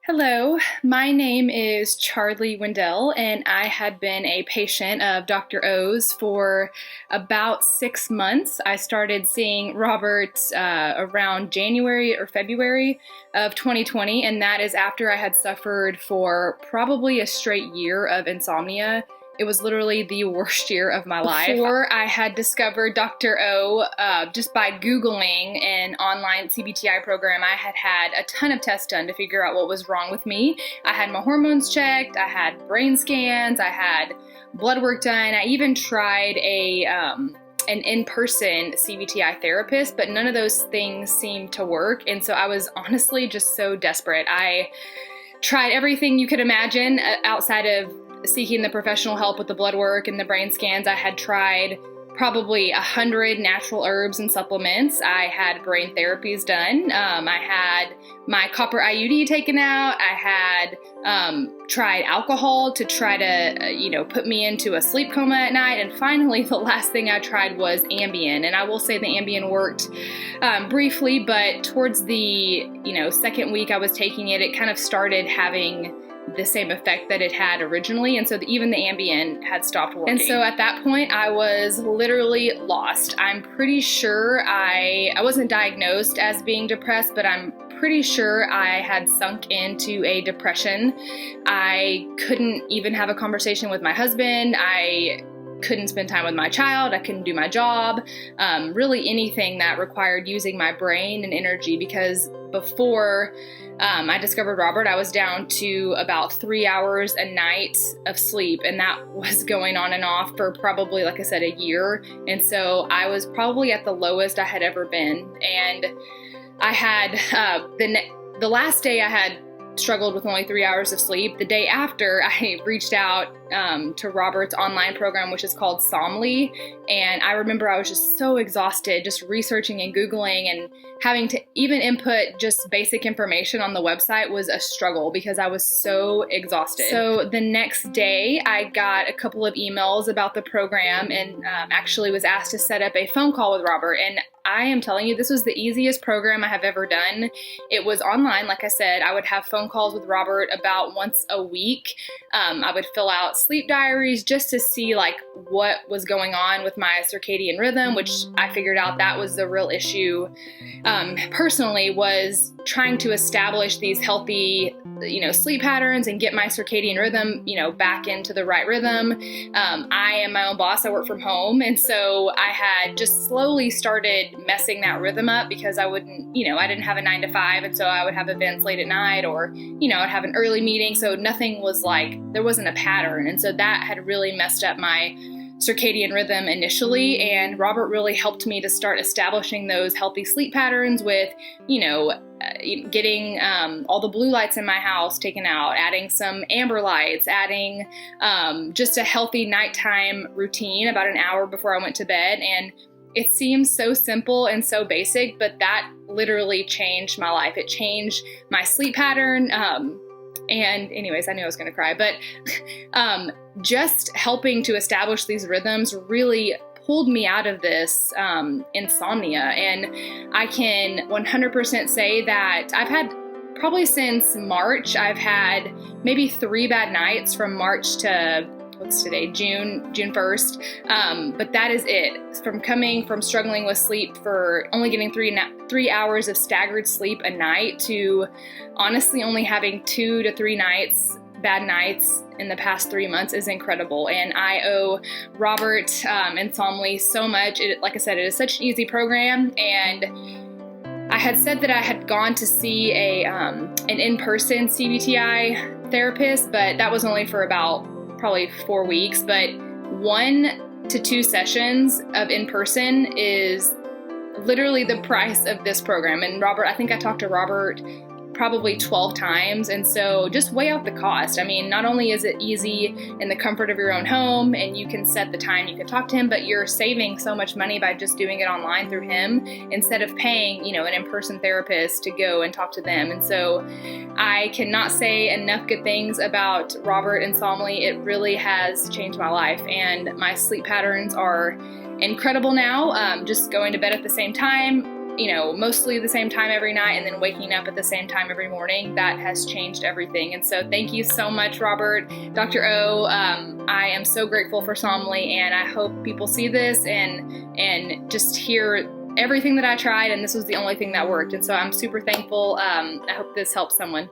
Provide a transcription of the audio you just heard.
Hello, my name is Charlie Wendell, and I had been a patient of Dr. O's for about 6 months. I started seeing Robert around January or February of 2020, and that is after I had suffered for probably a straight year of insomnia. It was literally the worst year of my life. Before I had discovered Dr. O, just by Googling an online CBTI program, I had a ton of tests done to figure out what was wrong with me. I had my hormones checked, I had brain scans, I had blood work done. I even tried an in-person CBTI therapist, but none of those things seemed to work. And so I was honestly just so desperate. I tried everything you could imagine outside of seeking the professional help with the blood work and the brain scans. I had tried probably 100 natural herbs and supplements. I had brain therapies done. I had my copper IUD taken out. I had tried alcohol to try to, put me into a sleep coma at night. And finally, the last thing I tried was Ambien. And I will say the Ambien worked briefly, but towards the, second week I was taking it, it kind of started having the same effect that it had originally, and so even the Ambien had stopped working. And so at that point I was literally lost. I'm pretty sure I wasn't diagnosed as being depressed, but I'm pretty sure I had sunk into a depression. I couldn't even have a conversation with my husband. I couldn't spend time with my child. I couldn't do my job, really anything that required using my brain and energy, because before I discovered Robert, I was down to about 3 hours a night of sleep, and that was going on and off for probably, like I said, a year. And so I was probably at the lowest I had ever been. And I had the last day I had struggled with only 3 hours of sleep. The day after, I reached out to Robert's online program, which is called Insomnia. And I remember I was just so exhausted, just researching and Googling, and having to even input just basic information on the website was a struggle because I was so exhausted. So the next day I got a couple of emails about the program and actually was asked to set up a phone call with Robert. And I am telling you, this was the easiest program I have ever done. It was online, like I said. I would have phone calls with Robert about once a week. I would fill out sleep diaries just to see like what was going on with my circadian rhythm, which I figured out that was the real issue personally, was trying to establish these healthy sleep patterns and get my circadian rhythm back into the right rhythm. I am my own boss. I work from home, and so I had just slowly started messing that rhythm up because I wouldn't, I didn't have a 9 to 5, and so I would have events late at night, or I'd have an early meeting, so nothing was like, there wasn't a pattern. And so that had really messed up my circadian rhythm initially, and Robert really helped me to start establishing those healthy sleep patterns with getting all the blue lights in my house taken out, adding some amber lights, adding just a healthy nighttime routine about an hour before I went to bed. And it seems so simple and so basic, but that literally changed my life. It changed my sleep pattern. And anyways, I knew I was going to cry, but just helping to establish these rhythms really pulled me out of this insomnia. And I can 100% say that I've had, probably since March, I've had maybe 3 bad nights from March to, what's today, June 1st. But that is it. From struggling with sleep, for only getting 3 hours of staggered sleep a night, to honestly only having 2 to 3 bad nights in the past 3 months is incredible. And I owe Robert and Insomnia so much. Like I said, it is such an easy program. And I had said that I had gone to see an in-person CBTI therapist, but that was only for about probably 4 weeks. But 1 to 2 sessions of in-person is literally the price of this program. And Robert, I think I talked to Robert probably 12 times. And so just weigh out the cost. I mean, not only is it easy in the comfort of your own home and you can set the time you can talk to him, but you're saving so much money by just doing it online through him instead of paying, an in-person therapist to go and talk to them. And so I cannot say enough good things about Robert and Insomnia. It really has changed my life, and my sleep patterns are incredible now. Just going to bed at the same time, mostly the same time every night and then waking up at the same time every morning, that has changed everything. And so thank you so much, Robert. Dr. O, I am so grateful for Somly, and I hope people see this and just hear everything that I tried, and this was the only thing that worked. And so I'm super thankful. I hope this helps someone.